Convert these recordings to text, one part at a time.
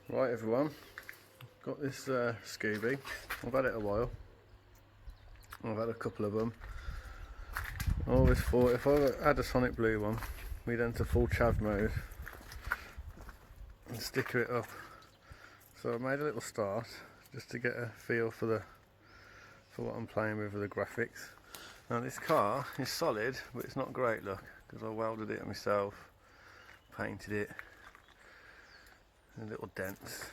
Right everyone, got this Scooby. I've had it a while. I've had a couple of them. I always thought if I had a Sonic Blue one, we'd enter full chav mode and sticker it up. So I made a little start just to get a feel for what I'm playing with the graphics. Now this car is solid, but it's not great look because I welded it myself, painted it, and little dents.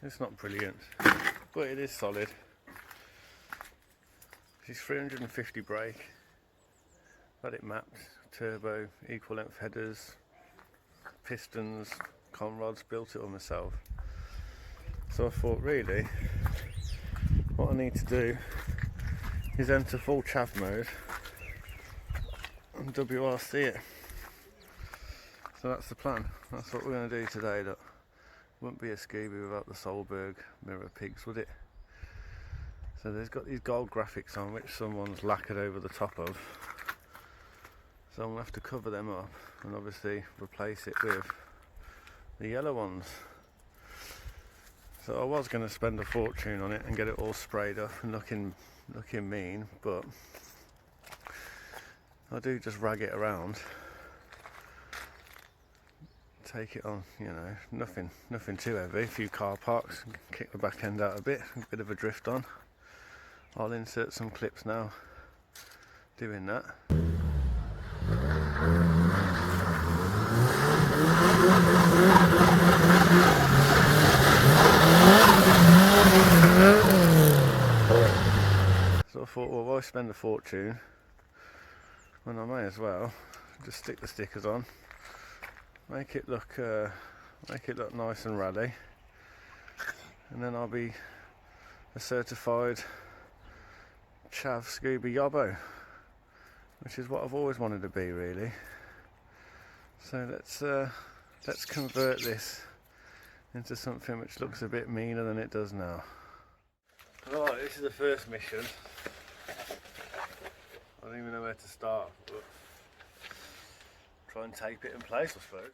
It's not brilliant, but it is solid. This is 350 brake. Had it mapped, turbo, equal length headers, pistons, conrods, built it all myself. So I thought really, what I need to do is enter full chav mode and WRC it. So that's the plan. That's what we're going to do today. Look, wouldn't be a Scooby without the Solberg mirror pigs, would it? So there's got these gold graphics on which someone's lacquered over the top of. So I'm going to have to cover them up and obviously replace it with the yellow ones. So I was going to spend a fortune on it and get it all sprayed up and looking mean, but I do just rag it around, take it on, you know, nothing too heavy. A few car parks, kick the back end out a bit of a drift on. I'll insert some clips now doing that. So I thought, well, why spend a fortune when I may as well just stick the stickers on, make it look nice and rally, and then I'll be a certified chav Scooby Yobbo, which is what I've always wanted to be, really. So let's convert this into something which looks a bit meaner than it does now. Right, this is the first mission. I don't even know where to start, but try and tape it in place, I suppose.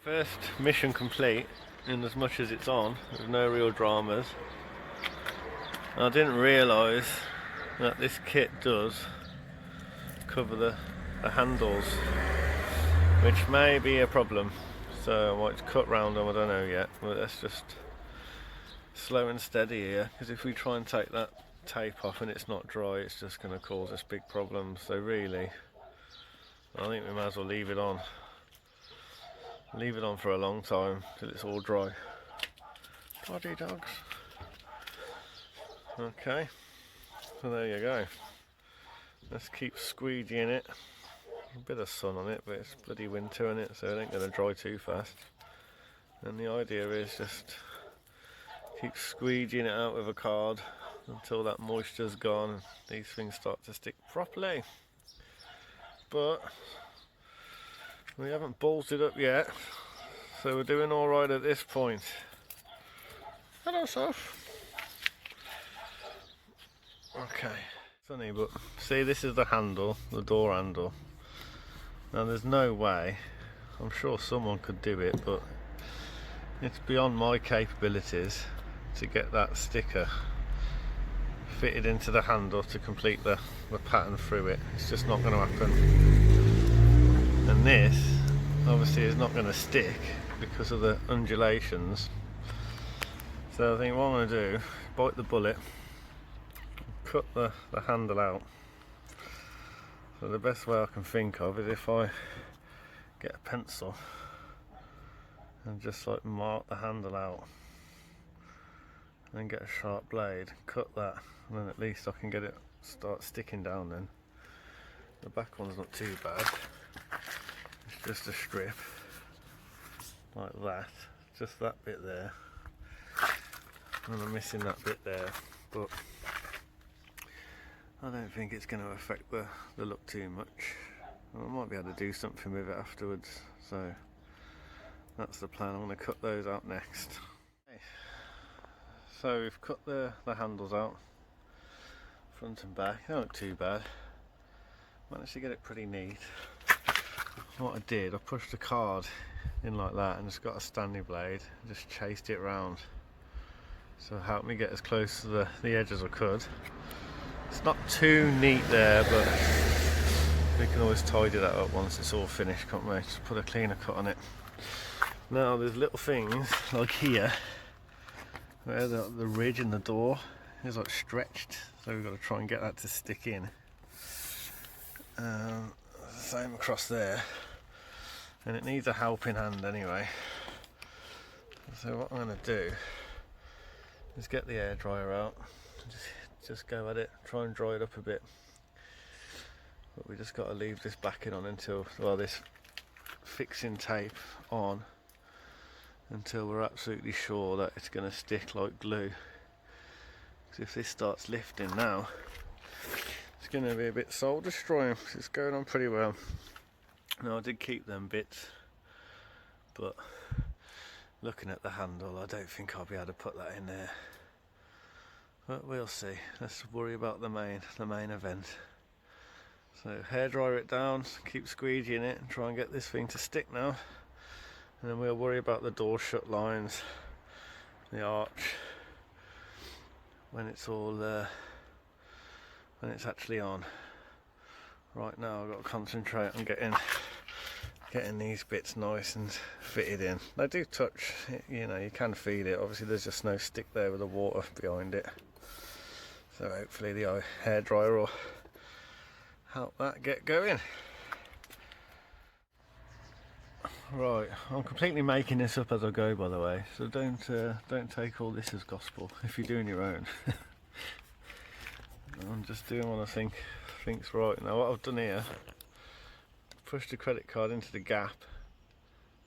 First mission complete, in as much as it's on, there's no real dramas. I didn't realise that this kit does cover the handles, which may be a problem, so I might cut round them, I don't know yet, but let's just slow and steady here, because if we try and take that tape off and it's not dry, it's just going to cause us big problems. So really, I think we might as well leave it on for a long time till it's all dry. Bloody dogs. Okay, so there you go. Let's keep squeegeeing it. A bit of sun on it, but it's bloody winter in it, so it ain't going to dry too fast. And the idea is just keep squeegeeing it out with a card until that moisture's gone and these things start to stick properly. But we haven't bolted up yet, so we're doing alright at this point. Hello, Soph. Okay, funny, but see, this is the handle, the door handle. Now there's no way, I'm sure someone could do it, but it's beyond my capabilities to get that sticker fitted into the handle to complete the pattern through it. It's just not going to happen. And this obviously is not going to stick because of the undulations. So I think what I'm going to do, bite the bullet, cut the handle out. So the best way I can think of is if I get a pencil and just like mark the handle out, and then get a sharp blade, cut that, and then at least I can get it start sticking down then. The back one's not too bad. It's just a strip like that, just that bit there, and I'm missing that bit there, but I don't think it's going to affect the look too much. I might be able to do something with it afterwards, so that's the plan. I'm going to cut those out next. Okay. So we've cut the handles out, front and back. They don't look too bad. Managed to get it pretty neat. What I did, I pushed the card in like that and just got a Stanley blade and just chased it round. So it helped me get as close to the edge as I could. It's not too neat there, but we can always tidy that up once it's all finished, can't we? Just put a cleaner cut on it. Now there's little things like here where the ridge in the door is like stretched, so we've got to try and get that to stick in. Same across there, and it needs a helping hand anyway. So what I'm going to do is get the air dryer out, just go at it, try and dry it up a bit. But we just got to leave this backing on until, well, this fixing tape on until we're absolutely sure that it's going to stick like glue. Because if this starts lifting now, it's going to be a bit soul destroying. It's going on pretty well. Now I did keep them bits, but looking at the handle, I don't think I'll be able to put that in there. But we'll see. Let's worry about the main event. So hairdryer it down, keep squeegeeing it, and try and get this thing to stick now. And then we'll worry about the door shut lines, the arch, when it's all when it's actually on. Right now I've got to concentrate on getting these bits nice and fitted in. They do touch, you know, you can feel it. Obviously there's just no stick there with the water behind it. So hopefully the hairdryer will help that get going. Right, I'm completely making this up as I go, by the way, so don't take all this as gospel if you're doing your own. I'm just doing what I think's right. Now what I've done here, push the credit card into the gap,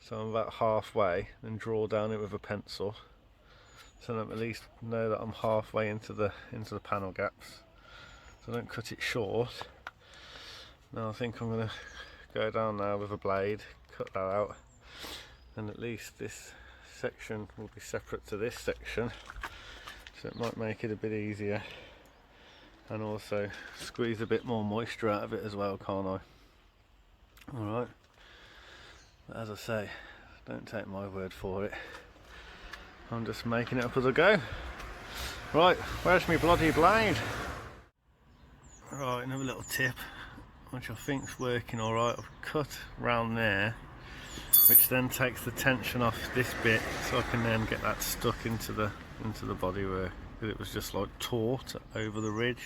so I'm about halfway, and draw down it with a pencil, so that at least know that I'm halfway into the panel gaps, so I don't cut it short. Now I think I'm going to go down now with a blade, cut that out, and at least this section will be separate to this section, so it might make it a bit easier, and also squeeze a bit more moisture out of it as well, can't I? Alright, as I say, Don't take my word for it. I'm just making it up as I go. Right, where's my bloody blade? Right, another little tip, which I think's working alright. I've cut round there, which then takes the tension off this bit, so I can then get that stuck into the bodywork. Because it was just like taut over the ridge.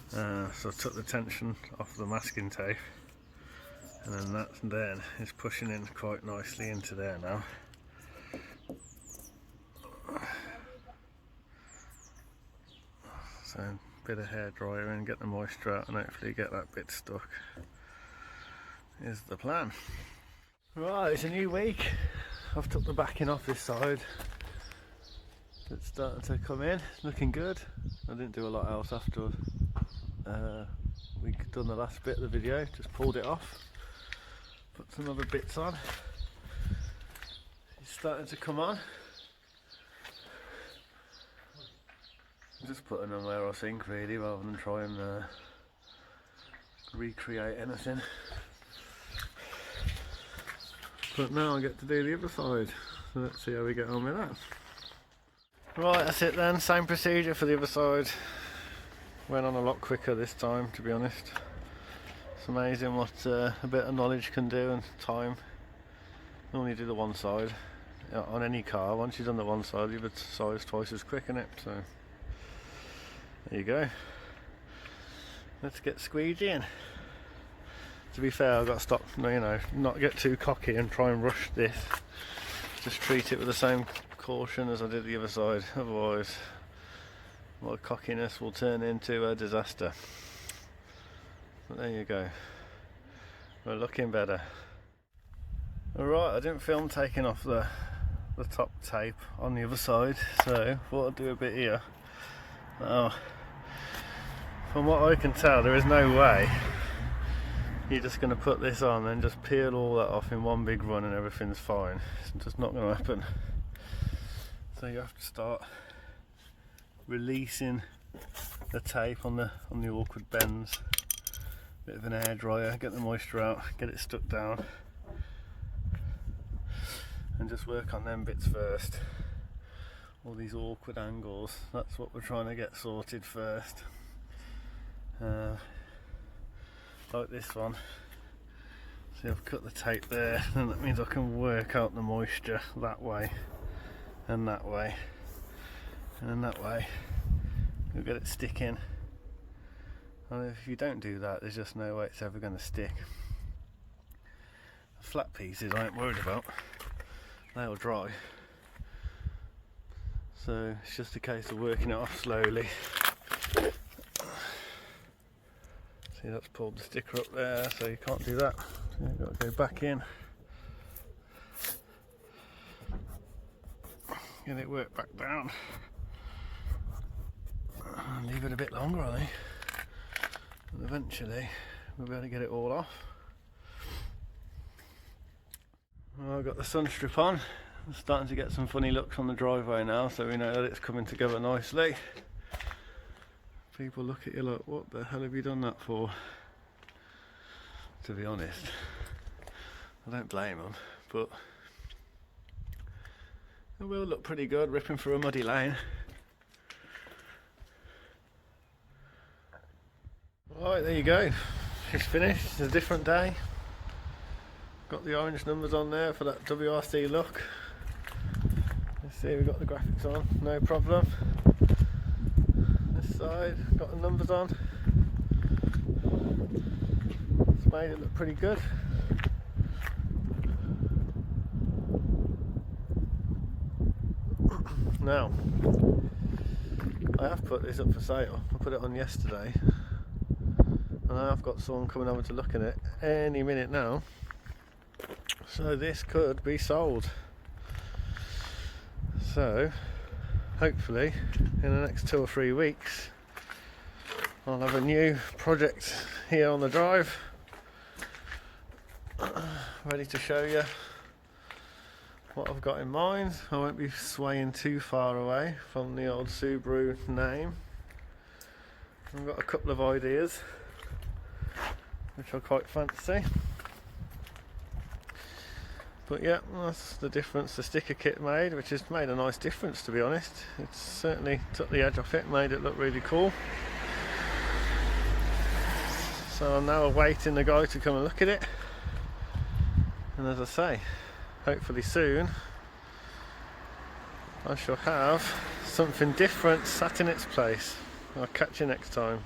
So I took the tension off the masking tape, and then that then is pushing in quite nicely into there now. So a bit of hair dryer and get the moisture out and hopefully get that bit stuck is the plan. Right, it's a new week. I've took the backing off this side. It's starting to come in, looking good. I didn't do a lot else after we'd done the last bit of the video, just pulled it off, put some other bits on. It's starting to come on. Just putting them where I think really, rather than try and recreate anything. But now I get to do the other side, so let's see how we get on with that. Right, that's it then, same procedure for the other side. Went on a lot quicker this time, to be honest. It's amazing what a bit of knowledge can do, and time. Normally do the one side. On any car, once you've done the one side, the other side's twice as quick, innit? So there you go. Let's get squeegeeing. To be fair, I've got to stop, not get too cocky and try and rush this. Just treat it with the same caution as I did the other side. Otherwise, my cockiness will turn into a disaster. But there you go. We're looking better. Alright, I didn't film taking off the top tape on the other side, so I thought I'd do a bit here. Now, from what I can tell, there is no way you're just going to put this on and just peel all that off in one big run and everything's fine. It's just not going to happen. So you have to start releasing the tape on the awkward bends. Bit of an air dryer, get the moisture out, get it stuck down, and just work on them bits first. All these awkward angles, that's what we're trying to get sorted first. Like this one. See, I've cut the tape there, and that means I can work out the moisture that way and that way, and then that way you'll get it sticking. And if you don't do that, there's just no way it's ever going to stick. Flat pieces I ain't worried about, they'll dry. So it's just a case of working it off slowly. See, that's pulled the sticker up there, so you can't do that. So you've got to go back in, get it worked back down, and leave it a bit longer, I think. And eventually we'll be able to get it all off. Well, I've got the sun strip on. I'm starting to get some funny looks on the driveway now, so we know that it's coming together nicely. People look at you like, what the hell have you done that for? To be honest, I don't blame them, but it will look pretty good ripping through a muddy lane. Right, there you go. It's finished. It's a different day. Got the orange numbers on there for that WRC look. Let's see, we've got the graphics on, no problem. This side, got the numbers on. It's made it look pretty good. Now, I have put this up for sale. I put it on yesterday, and I've got someone coming over to look at it any minute now. So this could be sold. So hopefully in the next 2 or 3 weeks I'll have a new project here on the drive ready to show you what I've got in mind. I won't be swaying too far away from the old Subaru name. I've got a couple of ideas which I quite fancy. But yeah, that's the difference the sticker kit made, which has made a nice difference, to be honest. It's certainly took the edge off it, made it look really cool. So I'm now awaiting the guy to come and look at it, and as I say, hopefully soon I shall have something different sat in its place. I'll catch you next time.